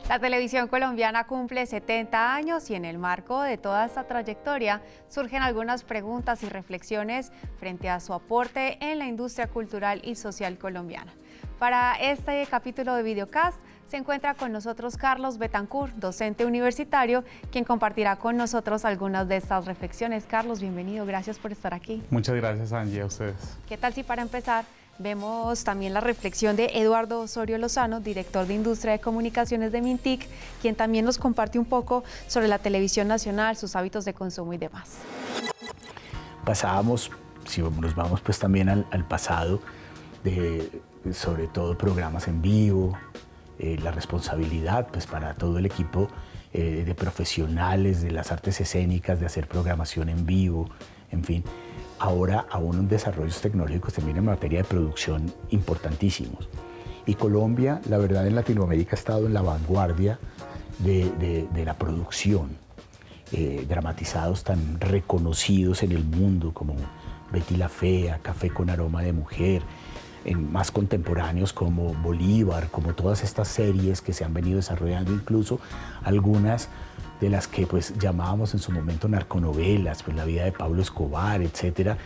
La televisión colombiana cumple 70 años y en el marco de toda esta trayectoria surgen algunas preguntas y reflexiones frente a su aporte en la industria cultural y social colombiana. Para este capítulo de Videocast se encuentra con nosotros Carlos Betancourt, docente universitario, quien compartirá con nosotros algunas de estas reflexiones. Carlos, bienvenido, gracias por estar aquí. Muchas gracias, Angie, a ustedes. ¿Qué tal si para empezar vemos también la reflexión de Eduardo Osorio Lozano, director de Industria de Comunicaciones de Mintic, quien también nos comparte un poco sobre la televisión nacional, sus hábitos de consumo y demás? Pasábamos, si nos vamos pues también al pasado, sobre todo programas en vivo, la responsabilidad pues para todo el equipo de profesionales de las artes escénicas de hacer programación en vivo, en fin. Ahora aún desarrollos tecnológicos también en materia de producción importantísimos. Y Colombia, la verdad, en Latinoamérica ha estado en la vanguardia de la producción. Dramatizados tan reconocidos en el mundo como Betty la Fea, Café con aroma de mujer, más contemporáneos como Bolívar, como todas estas series que se han venido desarrollando, incluso algunas de las que pues llamábamos en su momento narconovelas, pues la vida de Pablo Escobar, etcétera,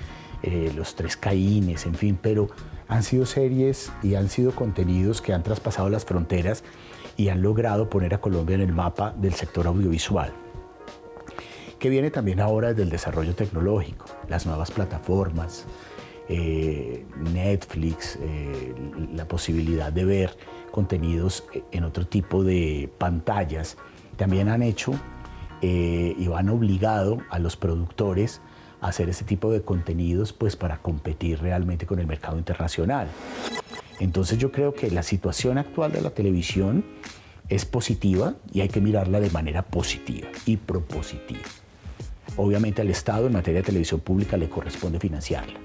Los Tres Caínes, en fin, pero han sido series y han sido contenidos que han traspasado las fronteras y han logrado poner a Colombia en el mapa del sector audiovisual, que viene también ahora desde el desarrollo tecnológico, las nuevas plataformas, Netflix, la posibilidad de ver contenidos en otro tipo de pantallas, también han hecho y han obligado a los productores a hacer ese tipo de contenidos pues para competir realmente con el mercado internacional. Entonces yo creo que la situación actual de la televisión es positiva y hay que mirarla de manera positiva y propositiva. Obviamente al Estado en materia de televisión pública le corresponde financiarla,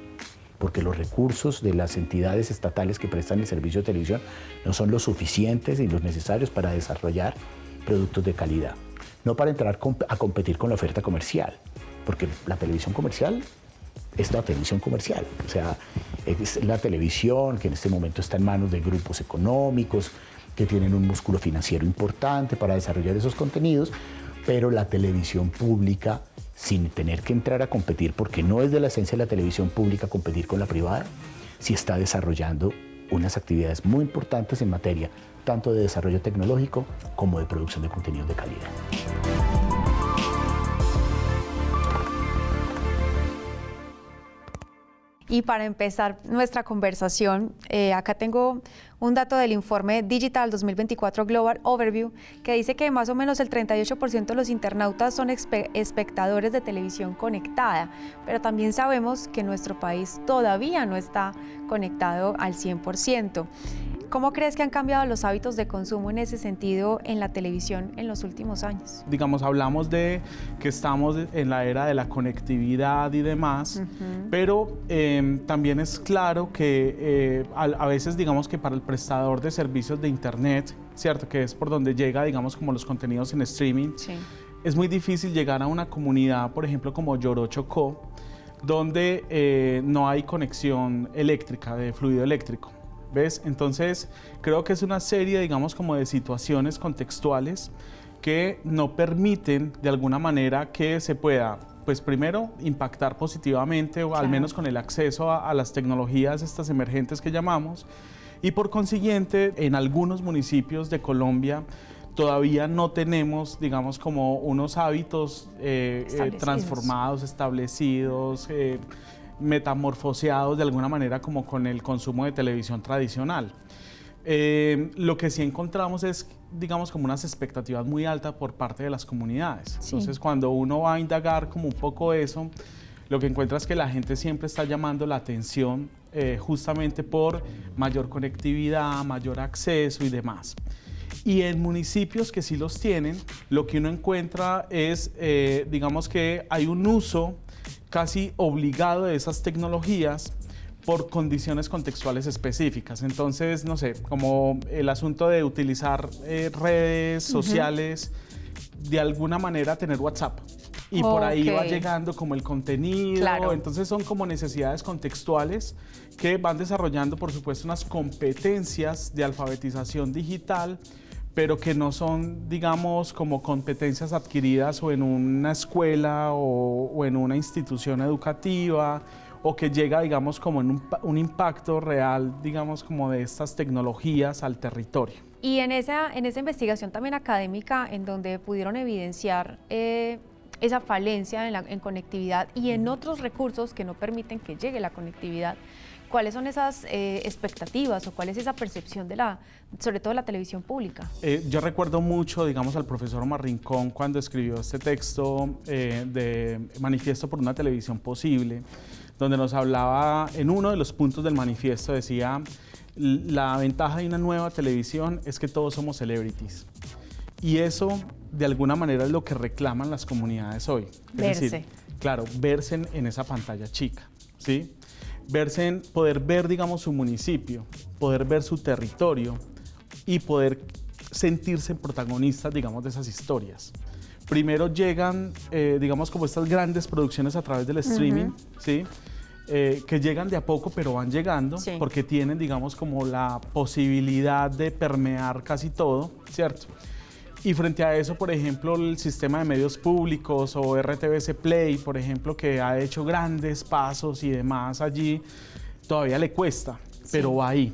porque los recursos de las entidades estatales que prestan el servicio de televisión no son los suficientes ni los necesarios para desarrollar productos de calidad. No para entrar a competir con la oferta comercial, porque la televisión comercial es la televisión comercial. O sea, es la televisión que en este momento está en manos de grupos económicos que tienen un músculo financiero importante para desarrollar esos contenidos, pero la televisión pública, sin tener que entrar a competir, porque no es de la esencia de la televisión pública competir con la privada, sí está desarrollando unas actividades muy importantes en materia tanto de desarrollo tecnológico como de producción de contenidos de calidad. Y para empezar nuestra conversación, acá tengo un dato del informe Digital 2024 Global Overview que dice que más o menos el 38% de los internautas son espectadores de televisión conectada, pero también sabemos que nuestro país todavía no está conectado al 100%. ¿Cómo crees que han cambiado los hábitos de consumo en ese sentido en la televisión en los últimos años? Digamos, hablamos de que estamos en la era de la conectividad y demás, pero también es claro que a veces, digamos que para el prestador de servicios de Internet, ¿cierto? Que es por donde llega, digamos, como los contenidos en streaming, sí, es muy difícil llegar a una comunidad, por ejemplo, como Lloró Chocó, donde no hay conexión eléctrica, de fluido eléctrico. ¿Ves? Entonces, creo que es una serie, digamos, como de situaciones contextuales que no permiten, de alguna manera, que se pueda, pues primero, impactar positivamente, o al menos con el acceso a las tecnologías estas emergentes que llamamos, y por consiguiente, en algunos municipios de Colombia, todavía no tenemos, digamos, como unos hábitos transformados, establecidos, metamorfoseados de alguna manera como con el consumo de televisión tradicional. Lo que sí encontramos es, digamos, como unas expectativas muy altas por parte de las comunidades. Sí. Entonces, cuando uno va a indagar como un poco eso, lo que encuentra es que la gente siempre está llamando la atención justamente por mayor conectividad, mayor acceso y demás. Y en municipios que sí los tienen, lo que uno encuentra es, digamos que hay un uso casi obligado de esas tecnologías por condiciones contextuales específicas. Entonces, no sé, como el asunto de utilizar redes sociales, de alguna manera tener WhatsApp. Y por ahí va llegando como el contenido. Claro. Entonces son como necesidades contextuales que van desarrollando, por supuesto, unas competencias de alfabetización digital, pero que no son, digamos, como competencias adquiridas o en una escuela o en una institución educativa, o que llega, digamos, como en un impacto real, digamos, como de estas tecnologías al territorio. Y en esa investigación también académica, en donde pudieron evidenciar esa falencia en conectividad y en otros recursos que no permiten que llegue la conectividad, ¿cuáles son esas expectativas o cuál es esa percepción sobre todo de la televisión pública? Yo recuerdo mucho, digamos, al profesor Omar Rincón cuando escribió este texto de Manifiesto por una televisión posible, donde nos hablaba, en uno de los puntos del manifiesto decía, la ventaja de una nueva televisión es que todos somos celebrities. Y eso, de alguna manera, es lo que reclaman las comunidades hoy. Verse. Es decir, claro, verse en esa pantalla chica, ¿sí? Poder ver, digamos, su municipio, poder ver su territorio y poder sentirse protagonistas, digamos, de esas historias. Primero llegan, digamos, como estas grandes producciones a través del streaming, ¿sí? Que llegan de a poco, pero van llegando, sí, porque tienen, digamos, como la posibilidad de permear casi todo, ¿cierto? Y frente a eso, por ejemplo, el sistema de medios públicos o RTBC Play, por ejemplo, que ha hecho grandes pasos y demás allí, todavía le cuesta, sí, pero va ahí.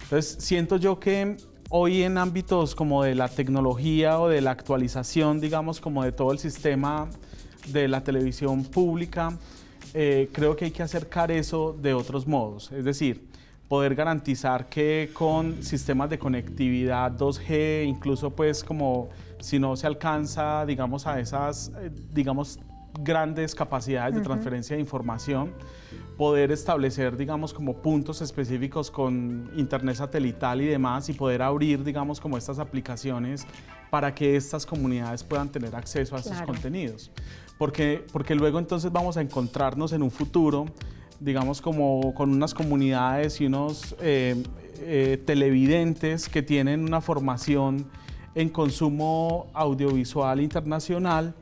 Entonces, siento yo que hoy en ámbitos como de la tecnología o de la actualización, digamos, como de todo el sistema de la televisión pública, creo que hay que acercar eso de otros modos, es decir, poder garantizar que con sistemas de conectividad 2G, incluso pues como si no se alcanza, digamos, a esas, digamos, grandes capacidades de transferencia de información, poder establecer, digamos, como puntos específicos con internet satelital y demás y poder abrir, digamos, como estas aplicaciones para que estas comunidades puedan tener acceso a estos contenidos. Porque luego entonces vamos a encontrarnos en un futuro, digamos, como con unas comunidades y unos televidentes que tienen una formación en consumo audiovisual internacional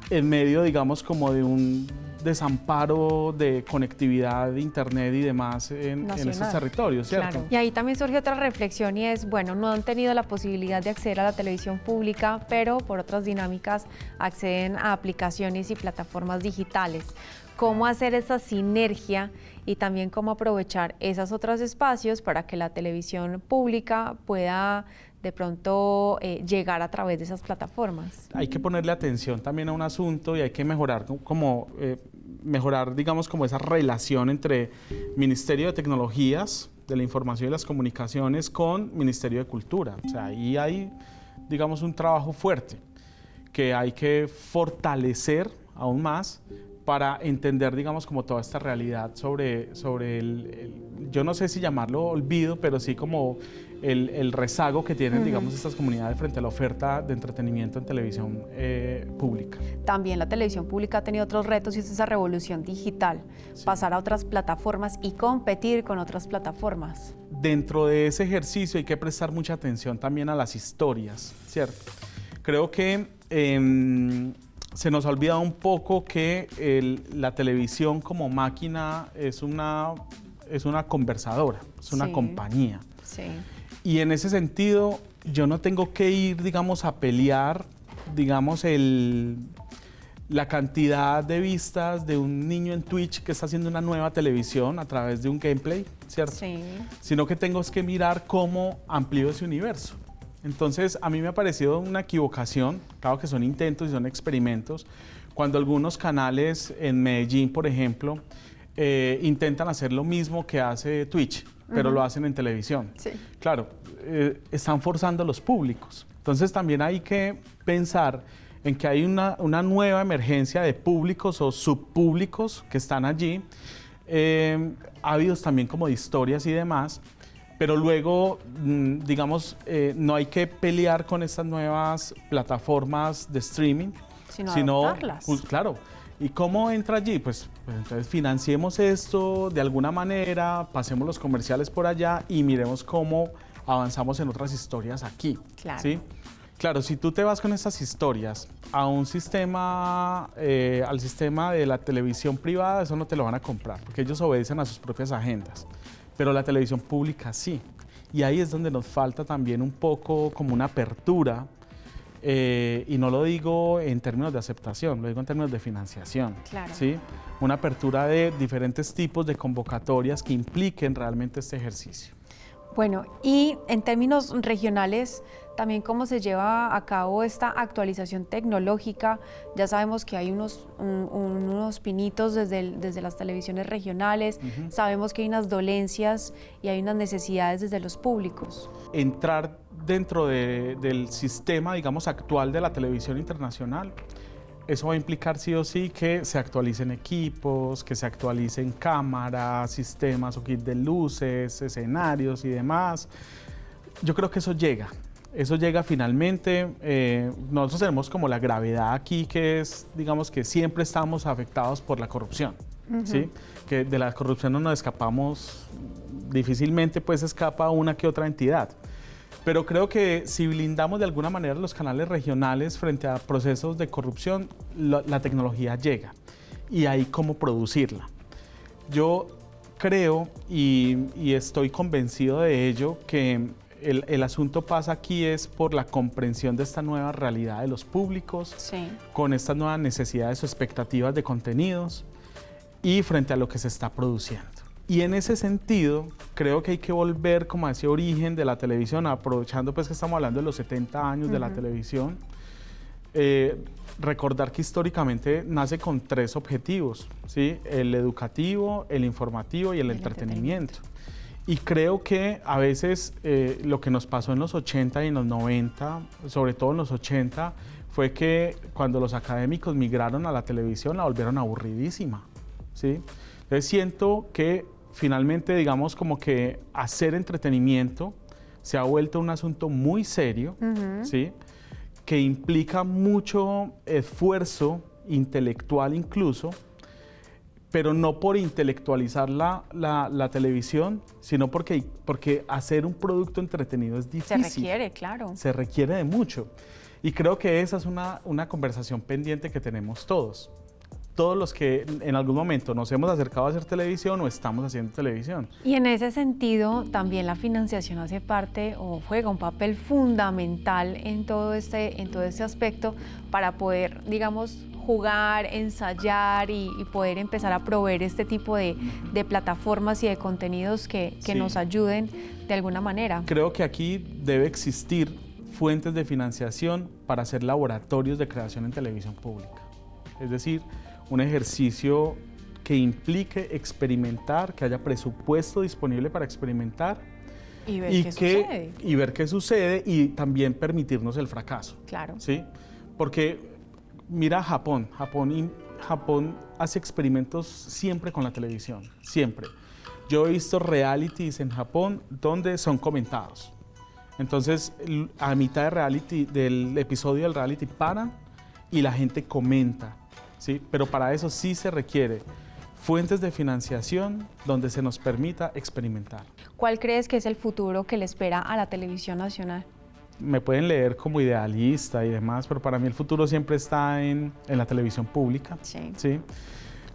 en medio, digamos, como de un desamparo de conectividad de internet y demás en esos territorios, ¿cierto? Claro. Y ahí también surge otra reflexión y es, bueno, no han tenido la posibilidad de acceder a la televisión pública, pero por otras dinámicas acceden a aplicaciones y plataformas digitales. ¿Cómo hacer esa sinergia y también cómo aprovechar esos otros espacios para que la televisión pública pueda de pronto llegar a través de esas plataformas? Hay que ponerle atención también a un asunto y hay que mejorar digamos, como esa relación entre Ministerio de Tecnologías, de la Información y las Comunicaciones con Ministerio de Cultura. O sea, ahí hay, digamos, un trabajo fuerte que hay que fortalecer aún más para entender, digamos, como toda esta realidad sobre yo no sé si llamarlo olvido, pero sí como el rezago que tienen, digamos, estas comunidades frente a la oferta de entretenimiento en televisión pública. También la televisión pública ha tenido otros retos y es esa revolución digital, sí, pasar a otras plataformas y competir con otras plataformas. Dentro de ese ejercicio hay que prestar mucha atención también a las historias, ¿cierto? Creo que se nos ha olvidado un poco que la televisión como máquina es una conversadora, es una compañía. Sí. Y en ese sentido, yo no tengo que ir, digamos, a pelear, digamos, la cantidad de vistas de un niño en Twitch que está haciendo una nueva televisión a través de un gameplay, ¿cierto? Sí. Sino que tengo que mirar cómo amplío ese universo. Entonces, a mí me ha parecido una equivocación, claro que son intentos y son experimentos, cuando algunos canales en Medellín, por ejemplo, intentan hacer lo mismo que hace Twitch, pero lo hacen en televisión. Sí. Claro, están forzando a los públicos. Entonces, también hay que pensar en que hay una nueva emergencia de públicos o subpúblicos que están allí, ávidos también como de historias y demás, pero luego, digamos, no hay que pelear con estas nuevas plataformas de streaming, sino adoptarlas. Pues, claro. ¿Y cómo entra allí? Pues entonces financiemos esto de alguna manera, pasemos los comerciales por allá y miremos cómo avanzamos en otras historias aquí. Claro. ¿Sí? Claro, si tú te vas con esas historias a un sistema, al sistema de la televisión privada, eso no te lo van a comprar, porque ellos obedecen a sus propias agendas. Pero la televisión pública sí. y ahí es donde nos falta también un poco como una apertura, y no lo digo en términos de aceptación, lo digo en términos de financiación. Claro. ¿Sí? Una apertura de diferentes tipos de convocatorias que impliquen realmente este ejercicio. Bueno, y en términos regionales, también cómo se lleva a cabo esta actualización tecnológica. Ya sabemos que hay unos pinitos desde las televisiones regionales, sabemos que hay unas dolencias y hay unas necesidades desde los públicos. Entrar dentro del sistema, digamos, actual de la televisión internacional, eso va a implicar sí o sí que se actualicen equipos, que se actualicen cámaras, sistemas o kit de luces, escenarios y demás. Yo creo que eso llega finalmente. Nosotros tenemos como la gravedad aquí, que es, digamos, que siempre estamos afectados por la corrupción, ¿sí? Que de la corrupción no nos escapamos, difícilmente pues escapa una que otra entidad. Pero creo que si blindamos de alguna manera los canales regionales frente a procesos de corrupción, la tecnología llega y hay cómo producirla. Yo creo y estoy convencido de ello que el asunto pasa aquí es por la comprensión de esta nueva realidad de los públicos, Sí. con estas nuevas necesidades o expectativas de contenidos y frente a lo que se está produciendo. Y en ese sentido, creo que hay que volver como a ese origen de la televisión, aprovechando pues que estamos hablando de los 70 años de la televisión, recordar que históricamente nace con 3 objetivos, ¿sí? El educativo, el informativo y el entretenimiento. Y creo que a veces lo que nos pasó en los 80 y en los 90, sobre todo en los 80, fue que cuando los académicos migraron a la televisión la volvieron aburridísima, ¿sí? Entonces siento que finalmente, digamos, como que hacer entretenimiento se ha vuelto un asunto muy serio, ¿sí? Que implica mucho esfuerzo intelectual incluso, pero no por intelectualizar la televisión, sino porque hacer un producto entretenido es difícil. Se requiere, claro. Se requiere de mucho. Y creo que esa es una conversación pendiente que tenemos todos. Todos los que en algún momento nos hemos acercado a hacer televisión o estamos haciendo televisión. Y en ese sentido, también la financiación hace parte o juega un papel fundamental en todo este aspecto para poder, digamos, jugar, ensayar y poder empezar a proveer este tipo de plataformas y de contenidos que Sí. nos ayuden de alguna manera. Creo que aquí debe existir fuentes de financiación para hacer laboratorios de creación en televisión pública. Es decir, un ejercicio que implique experimentar, que haya presupuesto disponible para experimentar Y ver qué sucede. y ver qué sucede y también permitirnos el fracaso. Claro. ¿Sí? Porque mira Japón hace experimentos siempre con la televisión, siempre. Yo he visto realities en Japón donde son comentados. Entonces, a mitad del episodio del reality paran y la gente comenta. ¿Sí? Pero para eso sí se requiere fuentes de financiación donde se nos permita experimentar. ¿Cuál crees que es el futuro que le espera a la televisión nacional? Me pueden leer como idealista y demás, pero para mí el futuro siempre está en la televisión pública. Sí. ¿Sí?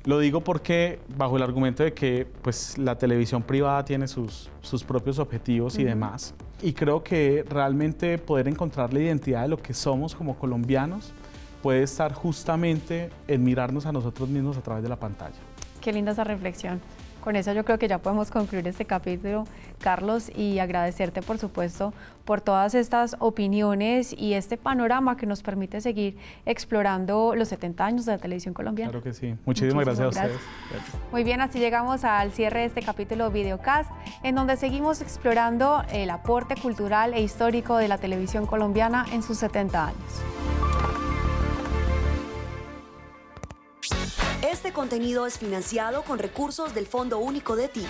Lo digo porque bajo el argumento de que pues, la televisión privada tiene sus propios objetivos y demás. Y creo que realmente poder encontrar la identidad de lo que somos como colombianos puede estar justamente en mirarnos a nosotros mismos a través de la pantalla. Qué linda esa reflexión. Con eso yo creo que ya podemos concluir este capítulo, Carlos, y agradecerte, por supuesto, por todas estas opiniones y este panorama que nos permite seguir explorando los 70 años de la televisión colombiana. Claro que sí. Muchísimas gracias a ustedes. Muy bien, así llegamos al cierre de este capítulo Videocast, en donde seguimos explorando el aporte cultural e histórico de la televisión colombiana en sus 70 años. Este contenido es financiado con recursos del Fondo Único de TIC.